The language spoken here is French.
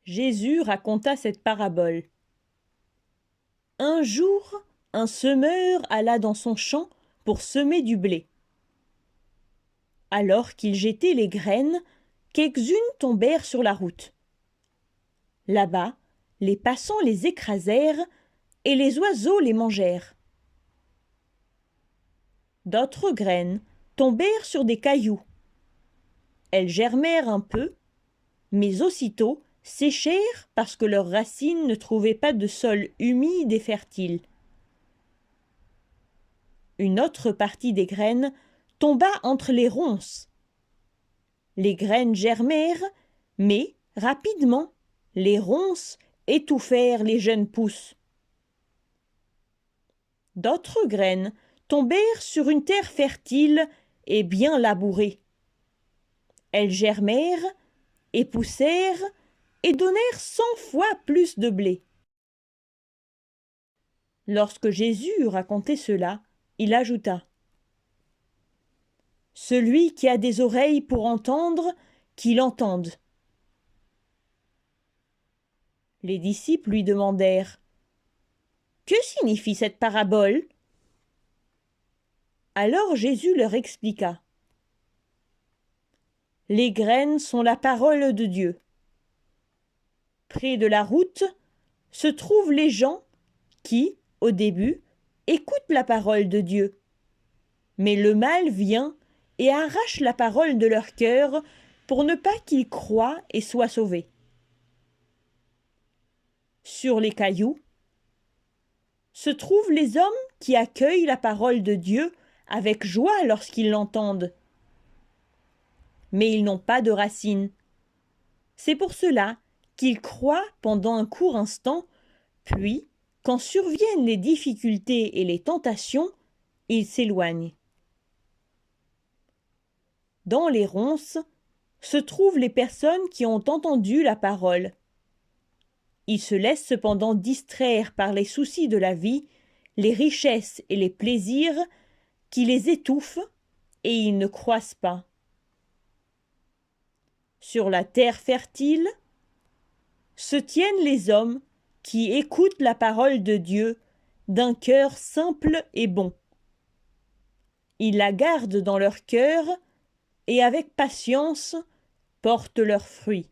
Jésus raconta cette parabole. Un jour, un semeur alla dans son champ pour semer du blé. Alors qu'il jetait les graines, quelques-unes tombèrent sur la route. Là-bas, les passants les écrasèrent et les oiseaux les mangèrent. D'autres graines tombèrent sur des cailloux. Elles germèrent un peu, mais aussitôt séchèrent parce que leurs racines ne trouvaient pas de sol humide et fertile. Une autre partie des graines tomba entre les ronces. Les graines germèrent, mais, rapidement, les ronces étouffèrent les jeunes pousses. D'autres graines tombèrent sur une terre fertile et bien labourée. Elles germèrent et poussèrent et donnèrent 100 fois plus de blé. Lorsque Jésus eut raconté cela, il ajouta : « Celui qui a des oreilles pour entendre, qu'il entende. » Les disciples lui demandèrent : « Que signifie cette parabole ? » Alors Jésus leur expliqua : « Les graines sont la parole de Dieu. Près de la route se trouvent les gens qui, au début, écoutent la parole de Dieu. Mais le mal vient et arrache la parole de leur cœur pour ne pas qu'ils croient et soient sauvés. Sur les cailloux se trouvent les hommes qui accueillent la parole de Dieu avec joie lorsqu'ils l'entendent. Mais ils n'ont pas de racines. C'est pour cela qu'ils croient pendant un court instant, puis, quand surviennent les difficultés et les tentations, ils s'éloignent. Dans les ronces se trouvent les personnes qui ont entendu la parole. Ils se laissent cependant distraire par les soucis de la vie, les richesses et les plaisirs qui les étouffent et ils ne croissent pas. Sur la terre fertile se tiennent les hommes qui écoutent la parole de Dieu d'un cœur simple et bon. Ils la gardent dans leur cœur et avec patience portent leurs fruits.